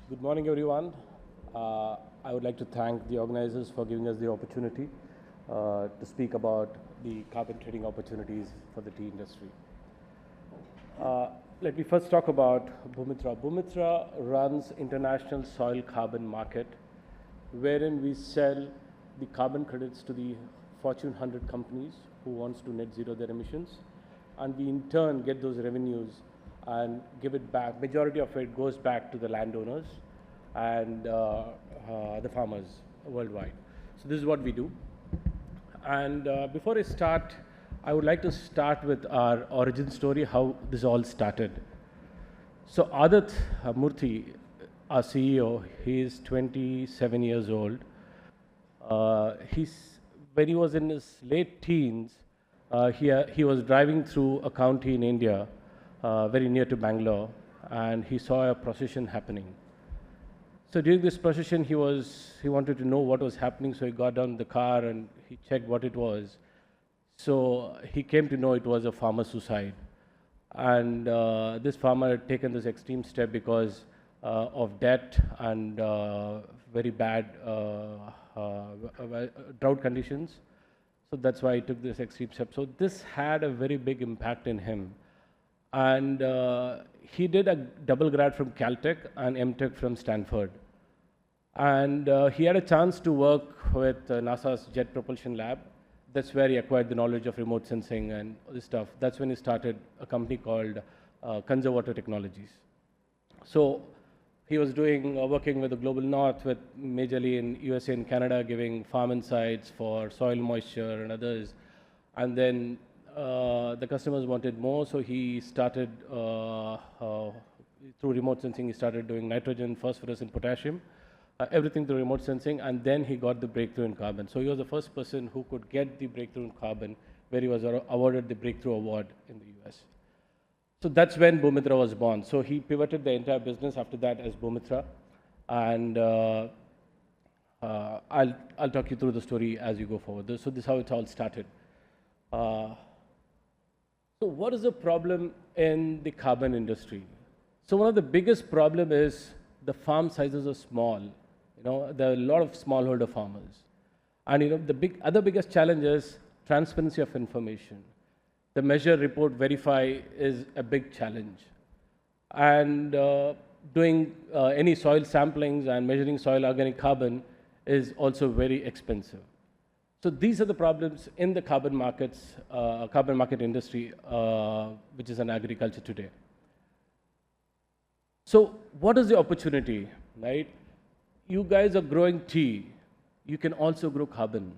Good morning, everyone. I would like to thank the organizers for giving us the opportunity to speak about the carbon trading opportunities for the tea industry. Let me first talk about Bhumitra. Bhumitra runs international soil carbon market, wherein we sell the carbon credits to the Fortune 100 companies who wants to net zero their emissions, and we in turn get those revenues and give it back. Majority of it goes back to the landowners and the farmers worldwide. So this is what we do. And before I start, I would like to start with our origin story, how this all started. So Adat Murthy, our CEO, he is 27 years old. When he was in his late teens, he was driving through a county in India, very near to Bangalore, and he saw a procession happening. So during this procession, he wanted to know what was happening, so he got down the car and he checked what it was. So he came to know it was a farmer suicide. And this farmer had taken this extreme step because of debt and very bad drought conditions. So that's why he took this extreme step. So this had a very big impact in him. And he did a double grad from Caltech and MTech from Stanford. And he had a chance to work with NASA's Jet Propulsion Lab. That's where he acquired the knowledge of remote sensing and all this stuff. That's when he started a company called Conservator Technologies. So he was working with the Global North, with majorly in USA and Canada, giving farm insights for soil moisture and others. And then the customers wanted more, so he started, through remote sensing, he started doing nitrogen, phosphorus, and potassium. Everything through remote sensing, and then he got the breakthrough in carbon. So he was the first person who could get the breakthrough in carbon, where he was awarded the Breakthrough Award in the US. So that's when Bhumitra was born. So he pivoted the entire business after that as Bhumitra, and I'll talk you through the story as you go forward. So this is how it all started. So what is the problem in the carbon industry? So one of the biggest problem is the farm sizes are small. There are a lot of smallholder farmers. And the other biggest challenge is transparency of information. The measure, report, verify is a big challenge. And doing any soil samplings and measuring soil organic carbon is also very expensive. So these are the problems in the carbon market industry, which is in agriculture today. So what is the opportunity, right? You guys are growing tea. You can also grow carbon.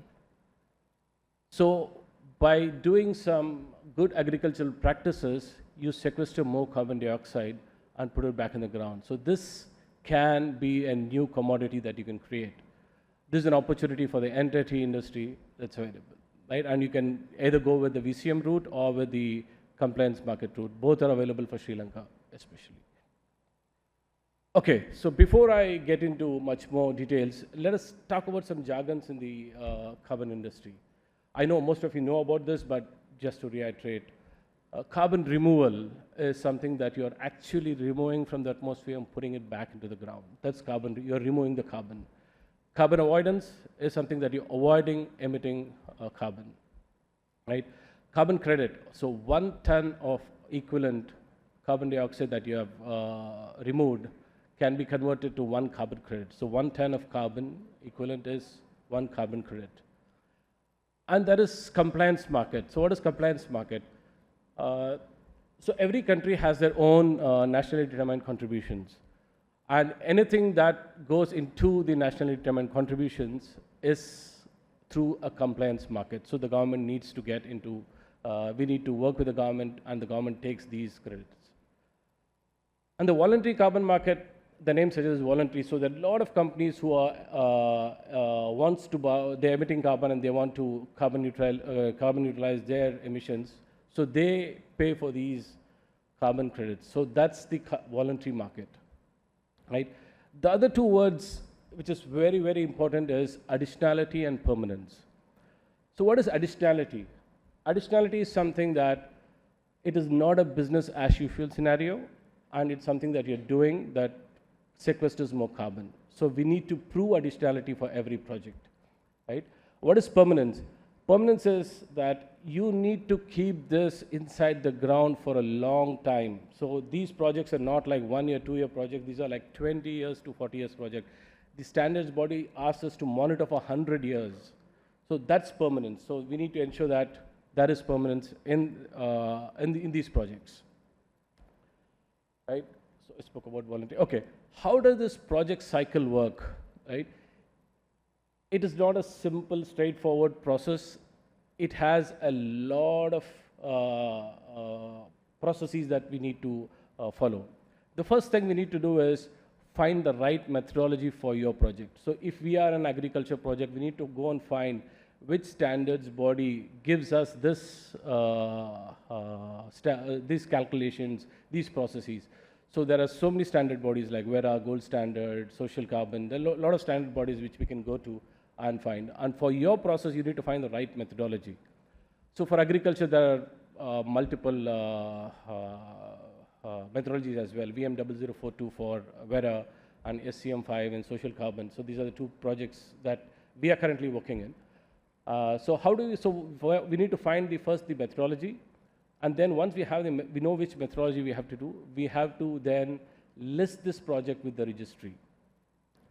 So by doing some good agricultural practices, you sequester more carbon dioxide and put it back in the ground. So this can be a new commodity that you can create. This is an opportunity for the entire tea industry that's available, right? And you can either go with the VCM route or with the compliance market route. Both are available for Sri Lanka, especially. Okay, so before I get into much more details, let us talk about some jargons in the carbon industry. I know most of you know about this, but just to reiterate, carbon removal is something that you're actually removing from the atmosphere and putting it back into the ground. That's carbon, you're removing the carbon. Carbon avoidance is something that you're avoiding emitting carbon, right? Carbon credit, so 1 ton of equivalent carbon dioxide that you have removed can be converted to 1 carbon credit. So 1 ton of carbon equivalent is 1 carbon credit. And there is compliance market. So what is compliance market? So every country has their own nationally determined contributions. And anything that goes into the nationally determined contributions is through a compliance market. So the government needs to get into, we need to work with the government, and the government takes these credits. And the voluntary carbon market, the name suggests voluntary, so there are a lot of companies who are they're emitting carbon and they want to carbon neutralize their emissions. So they pay for these carbon credits. So that's the voluntary market, right? The other two words, which is very, very important, is additionality and permanence. So what is additionality? Additionality is something that it is not a business as usual scenario, and it's something that you're doing that sequesters more carbon. So we need to prove additionality for every project, right? What is permanence? Permanence is that you need to keep this inside the ground for a long time. So these projects are not like 1 year, 2 year projects. These are like 20 years to 40 years project. The standards body asks us to monitor for 100 years. So that's permanence. So we need to ensure that that is permanence in these projects, right? So I spoke about volunteer. Okay, how does this project cycle work, right? It is not a simple, straightforward process. It has a lot of processes that we need to follow. The first thing we need to do is find the right methodology for your project. So if we are an agriculture project, we need to go and find which standards body gives us this, these calculations, these processes. So there are so many standard bodies like Vera, Gold Standard, Social Carbon. There are a lot of standard bodies which we can go to and find. And for your process, you need to find the right methodology. So for agriculture, there are multiple methodologies as well. VM00424 for Vera and SCM5 and Social Carbon. So these are the two projects that we are currently working in. So we need to find first the methodology, and then once we have we know which methodology we have to do, we have to then list this project with the registry,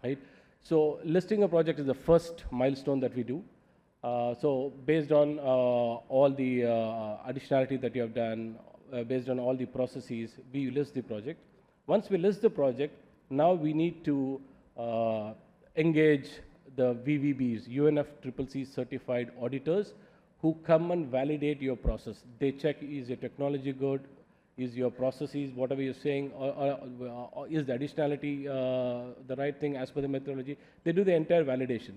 right? So listing a project is the first milestone that we do. So based on all the additionality that you have done, based on all the processes, we list the project. Once we list the project, now we need to engage the VVBs, UNFCCC certified auditors, who come and validate your process. They check, is your technology good? Is your processes, whatever you're saying, or is the additionality the right thing as per the methodology? They do the entire validation.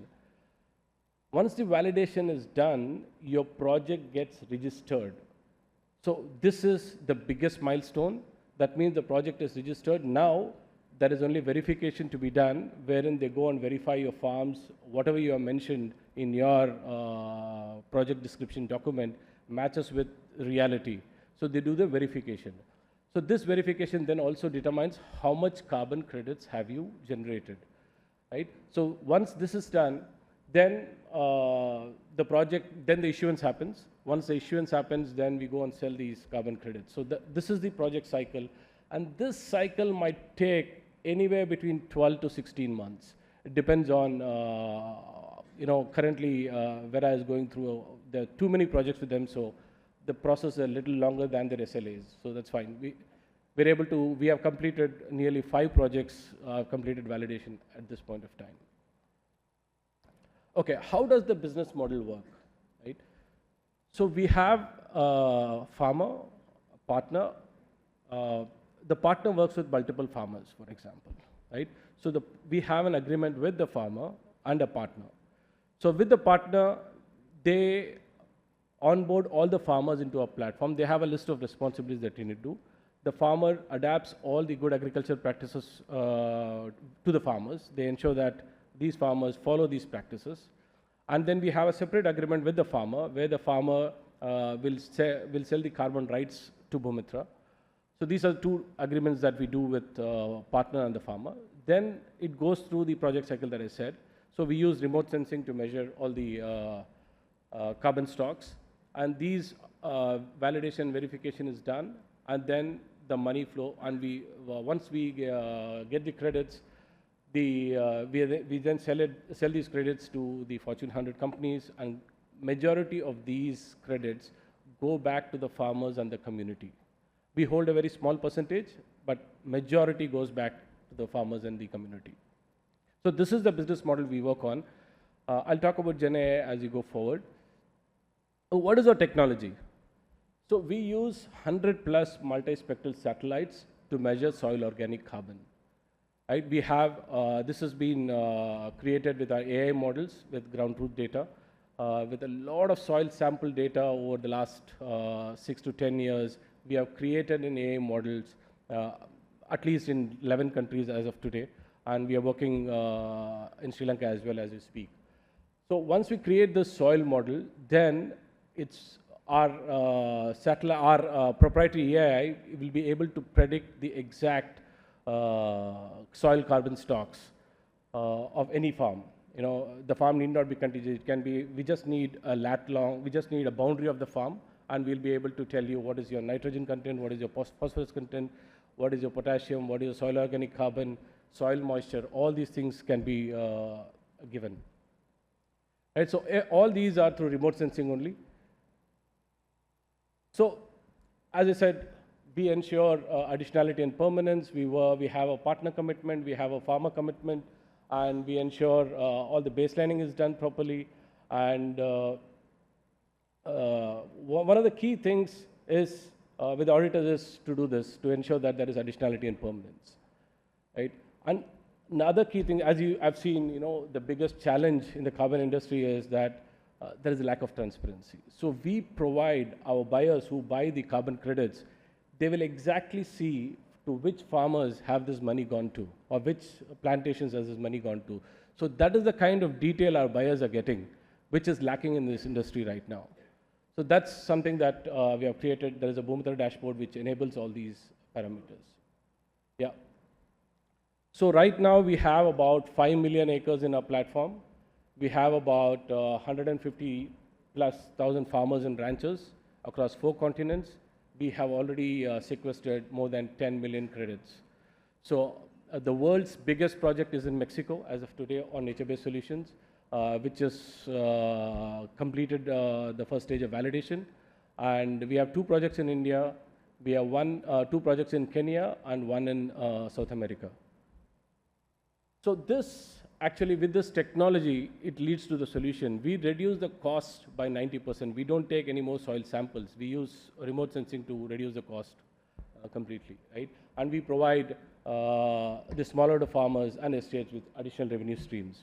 Once the validation is done, your project gets registered. So this is the biggest milestone. That means the project is registered. Now, there is only verification to be done, wherein they go and verify your farms, whatever you have mentioned in your project description document matches with reality. So they do the verification. So this verification then also determines how much carbon credits have you generated, right? So once this is done, then the project, then the issuance happens. Once the issuance happens, then we go and sell these carbon credits. So this is the project cycle. And this cycle might take anywhere between 12 to 16 months. It depends on, currently Vera is going through, there are too many projects with them, so the process is a little longer than their SLAs, so that's fine. We have completed nearly 5 projects, completed validation at this point of time. Okay, how does the business model work, right? So we have a farmer, a partner. The partner works with multiple farmers, for example, right? So we have an agreement with the farmer and a partner. So with the partner, they onboard all the farmers into a platform. They have a list of responsibilities that you need to do. The farmer adapts all the good agricultural practices to the farmers. They ensure that these farmers follow these practices. And then we have a separate agreement with the farmer, where the farmer will sell the carbon rights to Bhumitra. So these are 2 agreements that we do with partner and the farmer. Then it goes through the project cycle that I said. So we use remote sensing to measure all the carbon stocks. And these validation verification is done. And then the money flow. And once we get the credits, we then sell these credits to the Fortune 100 companies. And majority of these credits go back to the farmers and the community. We hold a very small percentage, but majority goes back to the farmers and the community. So this is the business model we work on. I'll talk about GenAI as you go forward. What is our technology? So we use 100+ multispectral satellites to measure soil organic carbon. Right? We have, this has been created with our AI models with ground truth data, with a lot of soil sample data over the last 6 to 10 years. We have created in AI models, at least in 11 countries as of today, and we are working in Sri Lanka as well as we speak. So once we create the soil model, then it's our proprietary AI will be able to predict the exact soil carbon stocks of any farm. You know, the farm need not be contiguous. It can be, we just need a lat long, we just need a boundary of the farm, and we'll be able to tell you what is your nitrogen content, what is your phosphorus content, what is your potassium, what is your soil organic carbon, soil moisture, all these things can be given. Right, so all these are through remote sensing only. So, as I said, we ensure additionality and permanence. We have a partner commitment, we have a farmer commitment, and we ensure all the baselining is done properly. And one of the key things is with the auditors is to do this, to ensure that there is additionality and permanence, right? And another key thing, as I've seen, you know, the biggest challenge in the carbon industry is that there is a lack of transparency. So we provide our buyers who buy the carbon credits, they will exactly see to which farmers have this money gone to, or which plantations has this money gone to. So that is the kind of detail our buyers are getting, which is lacking in this industry right now. So that's something that we have created. There is a Bhumitra dashboard which enables all these parameters. Yeah. So right now we have about 5 million acres in our platform. We have about 150 plus thousand farmers and ranchers across 4 continents. We have already sequestered more than 10 million credits. So the world's biggest project is in Mexico as of today on nature-based solutions, which has completed the first stage of validation. And we have 2 projects in India. We have 2 projects in Kenya and 1 in South America. So this, actually with this technology, it leads to the solution. We reduce the cost by 90%. We don't take any more soil samples. We use remote sensing to reduce the cost completely, right? And we provide the smallholder farmers and estates with additional revenue streams.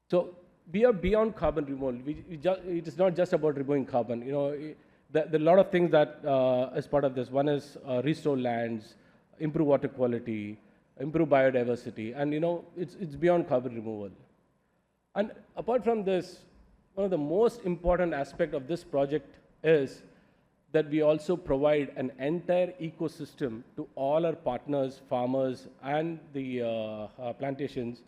So we are beyond carbon removal. It is not just about removing carbon. You know, there are a lot of things that as part of this. One is restore lands, improve water quality, improve biodiversity, and you know, it's beyond carbon removal. And apart from this, one of the most important aspect of this project is that we also provide an entire ecosystem to all our partners, farmers, and the plantations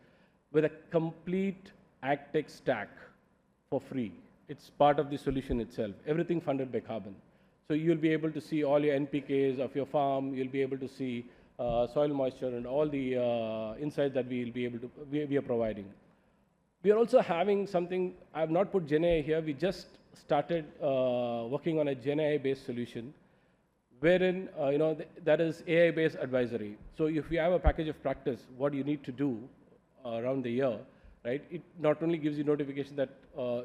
with a complete AgTech stack for free. It's part of the solution itself, everything funded by carbon. So you'll be able to see all your NPKs of your farm, you'll be able to see soil moisture and all the insights that we are providing. We are also having something, I have not put GenAI here, we just started working on a GenAI-based solution, wherein, you know, that is AI-based advisory. So if you have a package of practice, what you need to do around the year, right, it not only gives you notification that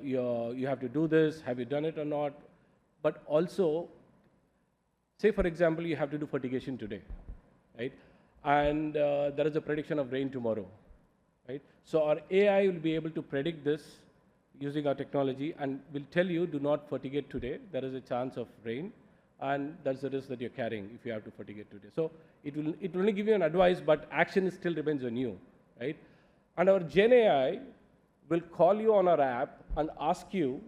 you have to do this, have you done it or not, but also, say for example, you have to do fertigation today, right? And there is a prediction of rain tomorrow, right? So our AI will be able to predict this using our technology and will tell you, do not fertigate today. There is a chance of rain, and that's the risk that you're carrying if you have to fertigate today. So it will only give you an advice, but action still remains on you, right? And our Gen AI will call you on our app and ask you,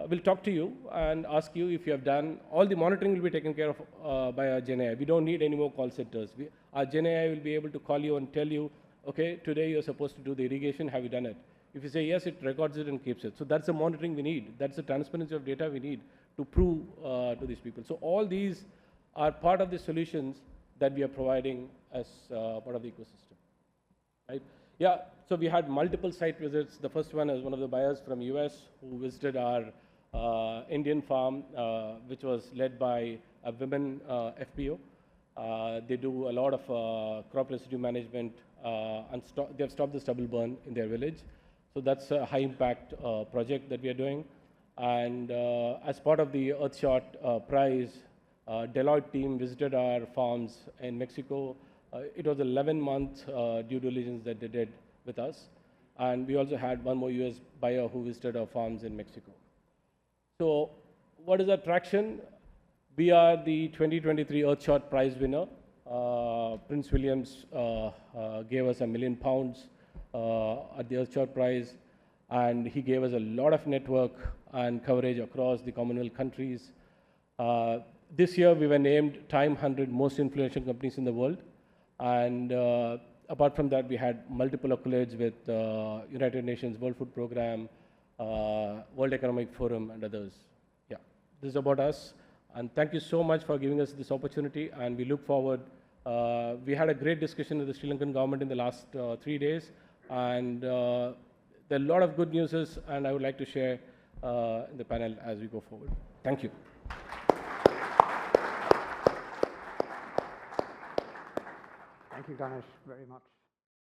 will talk to you and ask you if you have done, all the monitoring will be taken care of by our Gen AI. We don't need any more call centers. Our Gen AI will be able to call you and tell you, okay, today you're supposed to do the irrigation, have you done it? If you say yes, it records it and keeps it. So that's the monitoring we need. That's the transparency of data we need to prove to these people. So all these are part of the solutions that we are providing as part of the ecosystem, right? Yeah, so we had multiple site visits. The first one is one of the buyers from US who visited our Indian farm, which was led by a women FPO. They do a lot of crop residue management and they have stopped the stubble burn in their village. So that's a high impact project that we are doing. And as part of the Earthshot prize, Deloitte team visited our farms in Mexico. It was 11-month due diligence that they did with us. And we also had one more US buyer who visited our farms in Mexico. So what is our traction? We are the 2023 Earthshot prize winner. Prince Williams gave us £1 million at the Earthshot prize. And he gave us a lot of network and coverage across the Commonwealth countries. This year we were named Time 100 most influential companies in the world. And apart from that, we had multiple accolades with United Nations World Food Program, World Economic Forum, and others. Yeah, this is about us. And thank you so much for giving us this opportunity. And we look forward. We had a great discussion with the Sri Lankan government in the last 3 days. And there are a lot of good news, and I would like to share in the panel as we go forward. Thank you. Thank you, Ganesh, very much.